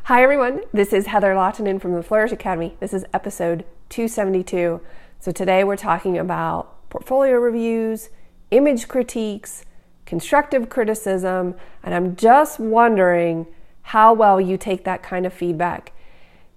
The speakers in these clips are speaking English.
Hi everyone, this is Heather Lottinen from the Flourish.Academy. This is episode 272. So today we're talking about portfolio reviews, image critiques, constructive criticism, and I'm just wondering how well you take that kind of feedback.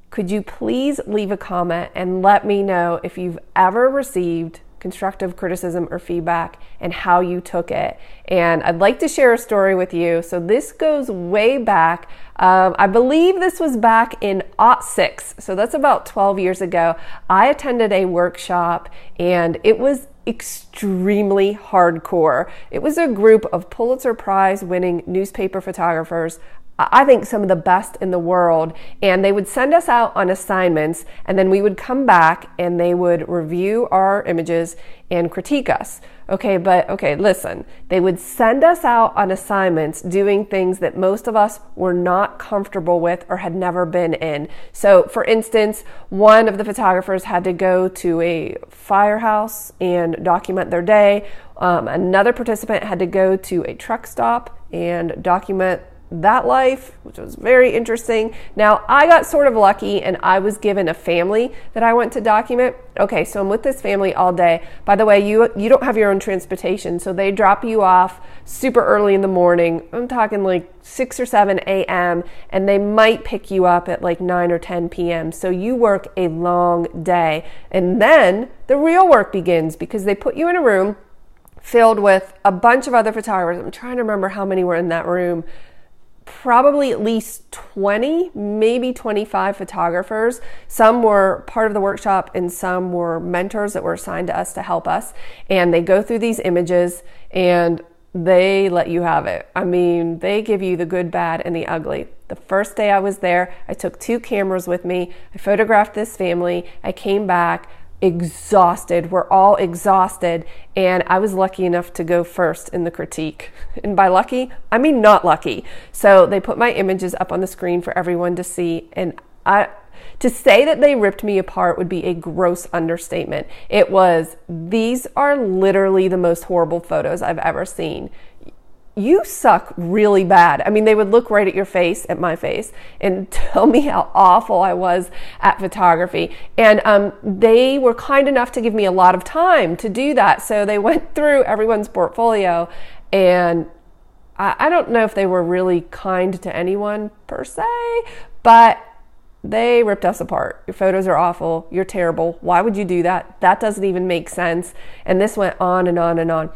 Could you please leave a comment and let me know if you've ever received constructive criticism or feedback and how you took it. And I'd like to share a story with you. So this goes way back. I believe this was back in '06. So that's about 12 years ago. I attended a workshop and it was extremely hardcore. It was a group of Pulitzer Prize winning newspaper photographers, I think some of the best in the world, and they would send us out on assignments and then we would come back and they would review our images and critique us. Okay, listen, they would send us out on assignments doing things that most of us were not comfortable with or had never been in. So for instance, one of the photographers had to go to a firehouse and document their day. Another participant had to go to a truck stop and document that life, which was very interesting. Now, I got sort of lucky and I was given a family that I went to document. Okay, so I'm with this family all day. By the way, you don't have your own transportation, so they drop you off super early in the morning. I'm talking like 6 or 7 a.m. and they might pick you up at like 9 or 10 p.m. So you work a long day. And then the real work begins because they put you in a room filled with a bunch of other photographers. I'm trying to remember how many were in that room. Probably at least 20, maybe 25 photographers. Some were part of the workshop and some were mentors that were assigned to us to help us. And they go through these images and they let you have it. I mean, they give you the good, bad, and the ugly. The first day I was there, I took 2 cameras with me. I photographed this family. I came back exhausted. We're all exhausted. And I was lucky enough to go first in the critique. And by lucky, I mean not lucky. So they put my images up on the screen for everyone to see. And to say that they ripped me apart would be a gross understatement. These are literally the most horrible photos I've ever seen. You suck really bad. I mean, they would look right at your face, at my face, and tell me how awful I was at photography. And they were kind enough to give me a lot of time to do that. So they went through everyone's portfolio, and I don't know if they were really kind to anyone per se, but they ripped us apart. Your photos are awful. You're terrible. Why would you do that? That doesn't even make sense. And this went on and on and on.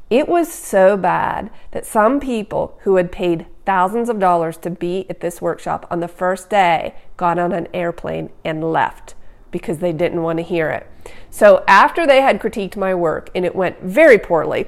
It was so bad that some people who had paid thousands of dollars to be at this workshop on the first day got on an airplane and left because they didn't want to hear it. So after they had critiqued my work and it went very poorly,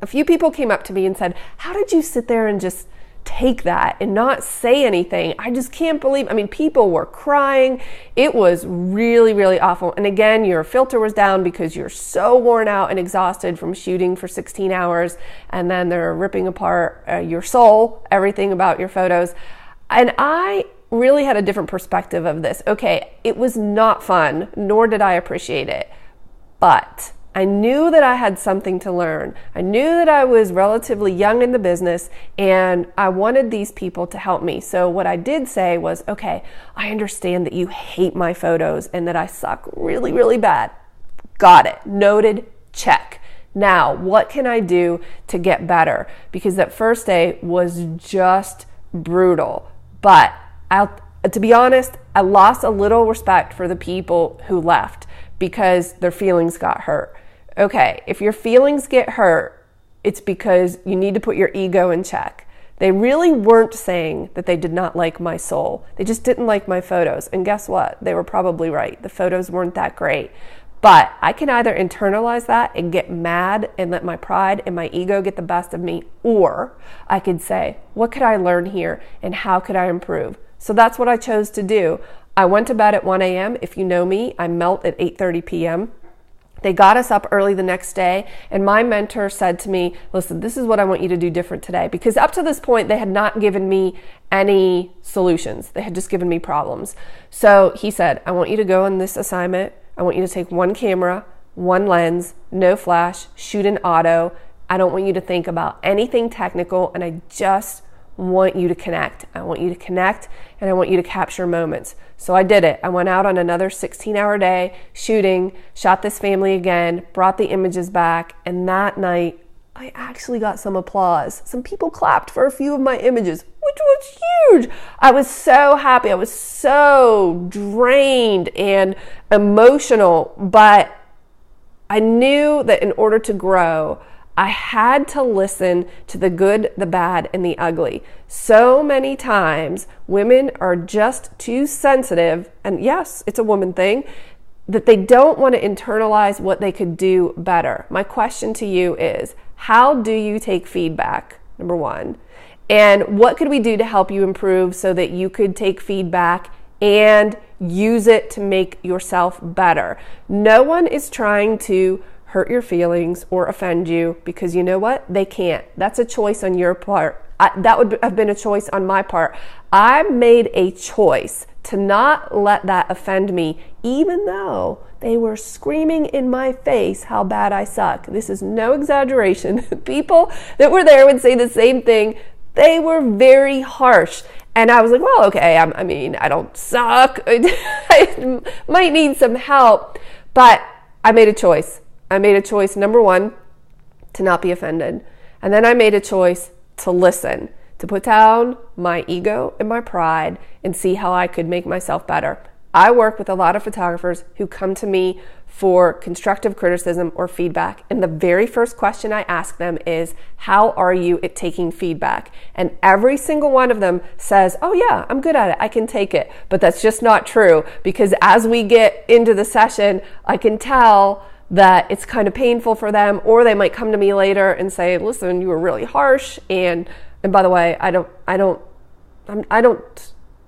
a few people came up to me and said, "How did you sit there and just take that and not say anything? I just can't believe." I mean, people were crying. It was really, really awful. And again, your filter was down because you're so worn out and exhausted from shooting for 16 hours. And then they're ripping apart your soul, everything about your photos. And I really had a different perspective of this. Okay, it was not fun, nor did I appreciate it. But I knew that I had something to learn. I knew that I was relatively young in the business and I wanted these people to help me. So what I did say was, okay, I understand that you hate my photos and that I suck really, really bad. Got it. Noted. Check. Now, what can I do to get better? Because that first day was just brutal. But to be honest, I lost a little respect for the people who left because their feelings got hurt. Okay, if your feelings get hurt, it's because you need to put your ego in check. They really weren't saying that they did not like my soul. They just didn't like my photos. And guess what? They were probably right. The photos weren't that great. But I can either internalize that and get mad and let my pride and my ego get the best of me, or I could say, what could I learn here and how could I improve? So that's what I chose to do. I went to bed at 1 a.m. If you know me, I melt at 8:30 p.m. They got us up early the next day, and my mentor said to me, listen, this is what I want you to do different today. Because up to this point, they had not given me any solutions. They had just given me problems. So he said, I want you to go on this assignment. I want you to take 1 camera, 1 lens, no flash, shoot in auto. I don't want you to think about anything technical, and I just want you to connect. I want you to connect, and I want you to capture moments. So I did it. I went out on another 16-hour day shooting, shot this family again, brought the images back, and that night I actually got some applause. Some people clapped for a few of my images, which was huge. I was so happy. I was so drained and emotional, but I knew that in order to grow, I had to listen to the good, the bad, and the ugly. So many times, women are just too sensitive, and yes, it's a woman thing, that they don't want to internalize what they could do better. My question to you is, how do you take feedback? Number one. And what could we do to help you improve so that you could take feedback and use it to make yourself better? No one is trying to hurt your feelings or offend you, because you know what? They can't. That's a choice on your part. That would have been a choice on my part. I made a choice to not let that offend me, even though they were screaming in my face how bad I suck. This is no exaggeration. People that were there would say the same thing. They were very harsh. And I was like, well, okay, I don't suck. I might need some help. But I made a choice. I made a choice, number one, to not be offended. And then I made a choice to listen, to put down my ego and my pride and see how I could make myself better. I work with a lot of photographers who come to me for constructive criticism or feedback. And the very first question I ask them is, how are you at taking feedback? And every single one of them says, oh yeah, I'm good at it. I can take it. But that's just not true, because as we get into the session, I can tell that it's kind of painful for them, or they might come to me later and say, listen, you were really harsh. And by the way, I don't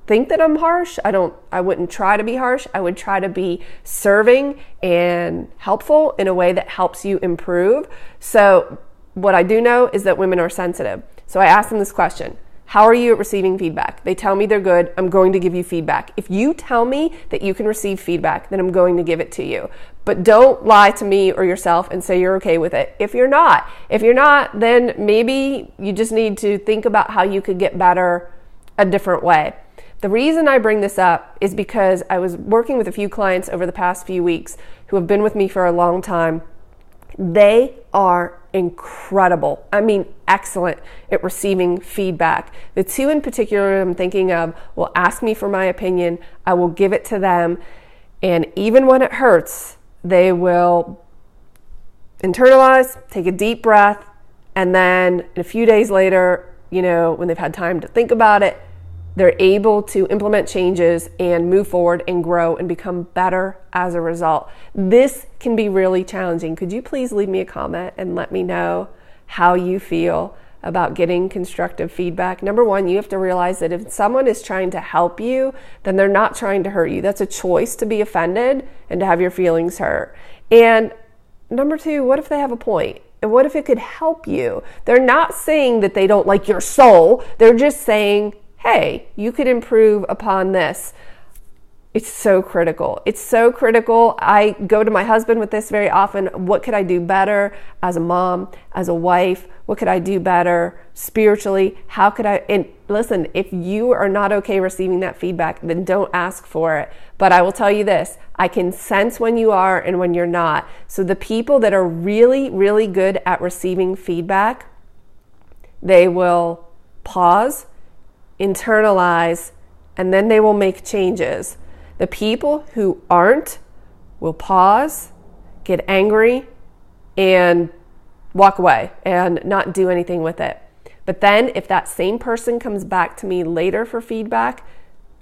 think that I'm harsh. I wouldn't try to be harsh. I would try to be serving and helpful in a way that helps you improve. So what I do know is that women are sensitive. So I ask them this question: how are you at receiving feedback? They tell me they're good. I'm going to give you feedback. If you tell me that you can receive feedback, then I'm going to give it to you. But don't lie to me or yourself and say you're okay with it if you're not. If you're not, then maybe you just need to think about how you could get better a different way. The reason I bring this up is because I was working with a few clients over the past few weeks who have been with me for a long time. They are incredible. I mean, excellent at receiving feedback. The two in particular I'm thinking of will ask me for my opinion. I will give it to them. And even when it hurts, they will internalize, take a deep breath, and then a few days later, when they've had time to think about it, they're able to implement changes and move forward and grow and become better as a result. This can be really challenging. Could you please leave me a comment and let me know how you feel about getting constructive feedback? Number one, you have to realize that if someone is trying to help you, then they're not trying to hurt you. That's a choice to be offended and to have your feelings hurt. And number two, what if they have a point? And what if it could help you? They're not saying that they don't like your soul. They're just saying, hey, you could improve upon this. It's so critical. It's so critical. I go to my husband with this very often. What could I do better as a mom, as a wife? What could I do better spiritually? How could I? And listen, if you are not okay receiving that feedback, then don't ask for it. But I will tell you this, I can sense when you are and when you're not. So the people that are really, really good at receiving feedback, they will pause, internalize, and then they will make changes. The people who aren't will pause, get angry, and walk away and not do anything with it. But then if that same person comes back to me later for feedback,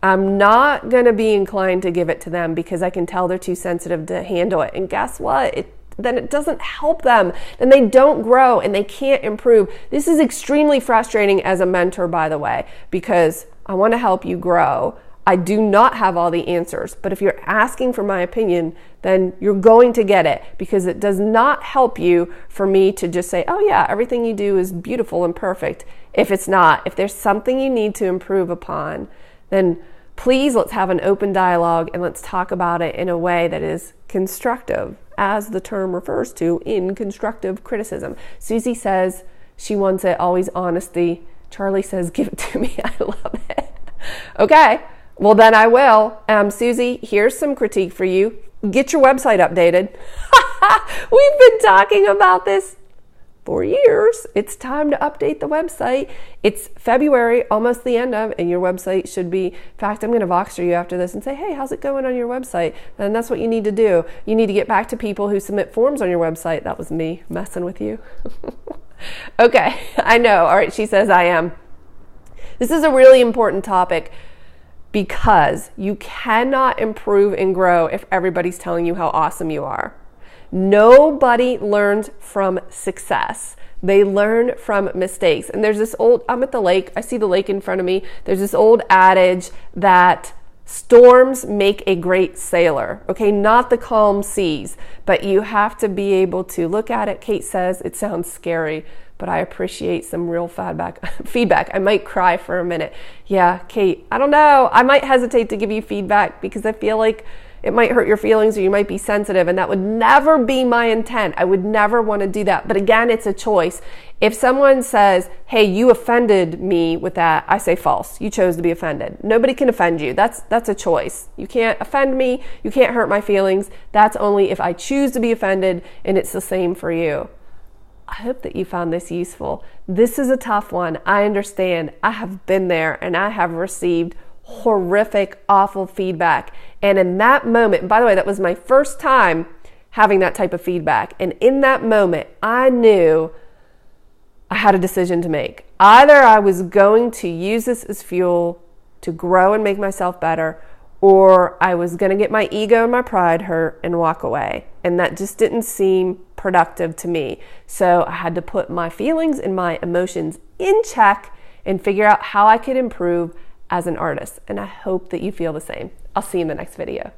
I'm not going to be inclined to give it to them because I can tell they're too sensitive to handle it. And guess what? Then it doesn't help them. Then they don't grow and they can't improve. This is extremely frustrating as a mentor, by the way, because I want to help you grow. I do not have all the answers, but if you're asking for my opinion, then you're going to get it, because it does not help you for me to just say, oh yeah, everything you do is beautiful and perfect. If it's not, if there's something you need to improve upon, then please let's have an open dialogue and let's talk about it in a way that is constructive, as the term refers to in constructive criticism. Susie says she wants it always honesty Charlie says, give it to me. I love it. Okay, well then I will. Susie, here's some critique for you. Get your website updated. We've been talking about this for years. It's time to update the website. It's February, almost the end of, and your website should be, in fact, I'm going to Voxer you after this and say, hey, how's it going on your website? And that's what you need to do. You need to get back to people who submit forms on your website. That was me messing with you. Okay, I know. All right, she says I am. This is a really important topic because you cannot improve and grow if everybody's telling you how awesome you are. Nobody learns from success. They learn from mistakes. And there's this old, I'm at the lake, I see the lake in front of me. There's this old adage that storms make a great sailor. Okay, not the calm seas, but you have to be able to look at it. Kate says it sounds scary, but I appreciate some real feedback. I might cry for a minute. Yeah, Kate, I don't know. I might hesitate to give you feedback because I feel like it might hurt your feelings or you might be sensitive, and that would never be my intent. I would never want to do that. But again, it's a choice. If someone says, hey, you offended me with that, I say false. You chose to be offended. Nobody can offend you. That's a choice. You can't offend me. You can't hurt my feelings. That's only if I choose to be offended, and it's the same for you. I hope that you found this useful. This is a tough one. I understand. I have been there, and I have received horrific, awful feedback. And in that moment, and by the way, that was my first time having that type of feedback. And in that moment, I knew I had a decision to make. Either I was going to use this as fuel to grow and make myself better, or I was going to get my ego and my pride hurt and walk away. And that just didn't seem productive to me. So I had to put my feelings and my emotions in check and figure out how I could improve as an artist. And I hope that you feel the same. I'll see you in the next video.